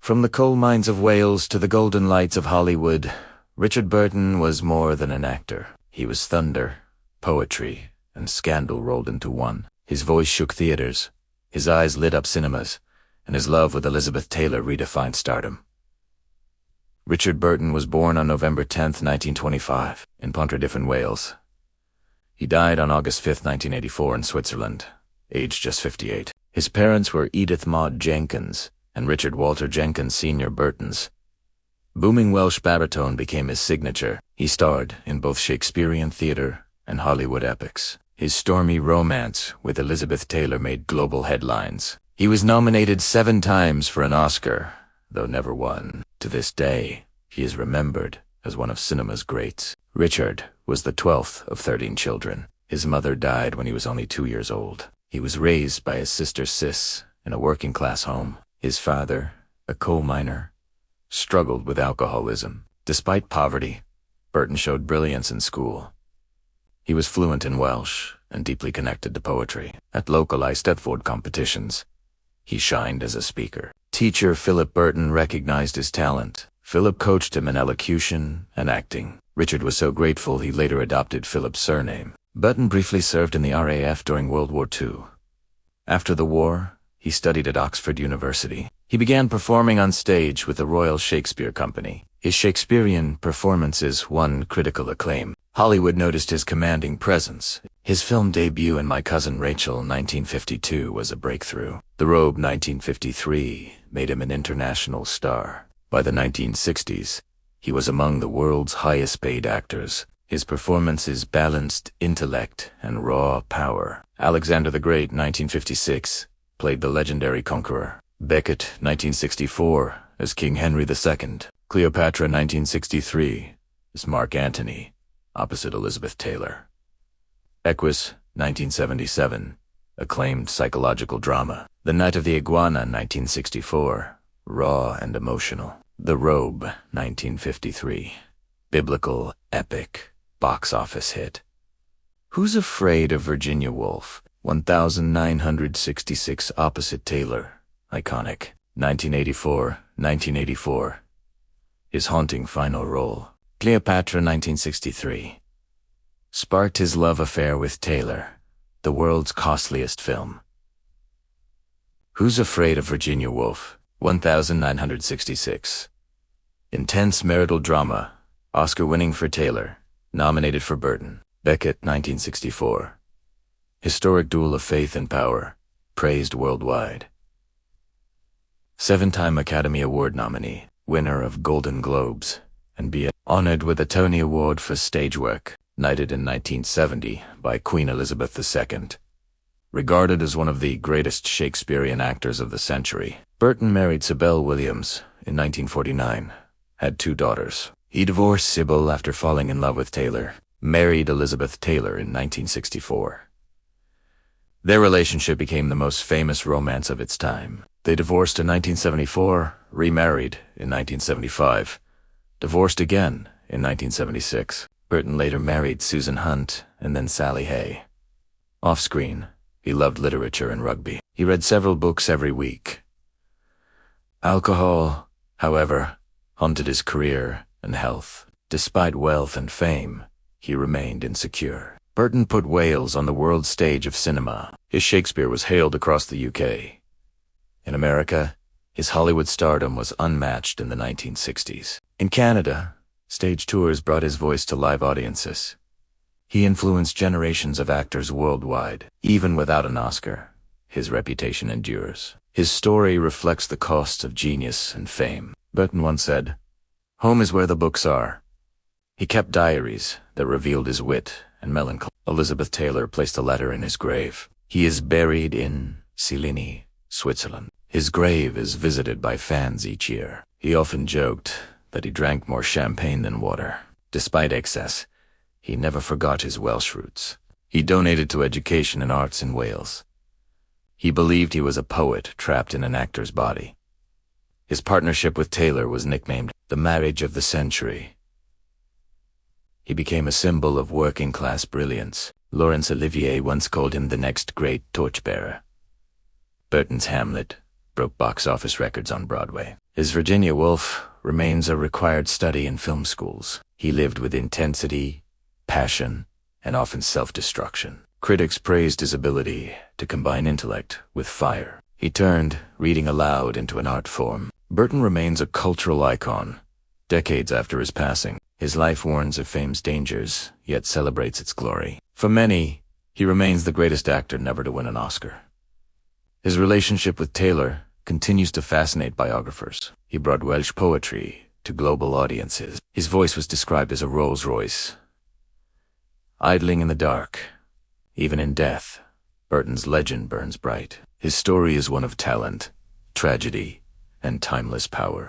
From the coal mines of Wales to the golden lights of Hollywood, Richard Burton was more than an actor. He was thunder, poetry, and scandal rolled into one. His voice shook theaters, his eyes lit up cinemas, and his love with Elizabeth Taylor redefined stardom. Richard Burton was born on November 10, 1925, in Pontrhydyfen, Wales. He died on August 5, 1984 in Switzerland, aged just 58. His parents were Edith Maud Jenkins and Richard Walter Jenkins Sr. Burtons. Booming Welsh baritone became his signature. He starred in both Shakespearean theater and Hollywood epics. His stormy romance with Elizabeth Taylor made global headlines. He was nominated 7 times for an Oscar, though never won. To this day, he is remembered as one of cinema's greats. Richard was the 12th of 13 children. His mother died when he was only 2 years old. He was raised by his sister Sis in a working-class home. His father, a coal miner, struggled with alcoholism. Despite poverty, Burton showed brilliance in school. He was fluent in Welsh and deeply connected to poetry. At local Eisteddfod competitions, he shined as a speaker. Teacher Philip Burton recognized his talent. Philip coached him in elocution and acting. Richard was so grateful he later adopted Philip's surname. Burton briefly served in the RAF during World War II. After the war, he studied at Oxford University. He began performing on stage with the Royal Shakespeare Company. His Shakespearean performances won critical acclaim. Hollywood noticed his commanding presence. His film debut in My Cousin Rachel, 1952, was a breakthrough. The Robe, 1953, made him an international star. By the 1960s, he was among the world's highest-paid actors. His performances balanced intellect and raw power. Alexander the Great, 1956, played the legendary conqueror. Becket, 1964, as King Henry II. Cleopatra, 1963, as Mark Antony, opposite Elizabeth Taylor. Equus, 1977, acclaimed psychological drama. The Night of the Iguana, 1964, raw and emotional. The Robe, 1953, biblical epic, box office hit. Who's Afraid of Virginia Woolf? 1966, opposite Taylor, iconic. 1984, his haunting final role. Cleopatra, 1963, sparked his love affair with Taylor, the world's costliest film. Who's Afraid of Virginia Woolf? 1966, intense marital drama, Oscar-winning for Taylor, nominated for Burton. Becket, 1964, historic duel of faith and power, praised worldwide. 7-time Academy Award nominee, winner of Golden Globes, and be honored with a Tony Award for stage work, knighted in 1970 by Queen Elizabeth II. Regarded as one of the greatest Shakespearean actors of the century, Burton married Sybil Williams in 1949, had 2 daughters. He divorced Sybil after falling in love with Taylor, married Elizabeth Taylor in 1964. Their relationship became the most famous romance of its time. They divorced in 1974, remarried in 1975, divorced again in 1976. Burton later married Susan Hunt and then Sally Hay. Off-screen, he loved literature and rugby. He read several books every week. Alcohol, however, haunted his career and health. Despite wealth and fame, he remained insecure. Burton put Wales on the world stage of cinema. His Shakespeare was hailed across the UK. In America, his Hollywood stardom was unmatched in the 1960s. In Canada, stage tours brought his voice to live audiences. He influenced generations of actors worldwide. Even without an Oscar, his reputation endures. His story reflects the costs of genius and fame. Burton once said, "Home is where the books are." He kept diaries that revealed his wit and melancholy. Elizabeth Taylor placed a letter in his grave. He is buried in Cellini, Switzerland. His grave is visited by fans each year. He often joked that he drank more champagne than water. Despite excess, he never forgot his Welsh roots. He donated to education and arts in Wales. He believed he was a poet trapped in an actor's body. His partnership with Taylor was nicknamed the marriage of the century. He became a symbol of working-class brilliance. Laurence Olivier once called him the next great torchbearer. Burton's Hamlet broke box office records on Broadway. His Virginia Woolf remains a required study in film schools. He lived with intensity, passion, and often self-destruction. Critics praised his ability to combine intellect with fire. He turned reading aloud into an art form. Burton remains a cultural icon. Decades after his passing, his life warns of fame's dangers, yet celebrates its glory. For many, he remains the greatest actor never to win an Oscar. His relationship with Taylor continues to fascinate biographers. He brought Welsh poetry to global audiences. His voice was described as a Rolls Royce. Idling in the dark, even in death, Burton's legend burns bright. His story is one of talent, tragedy, and timeless power.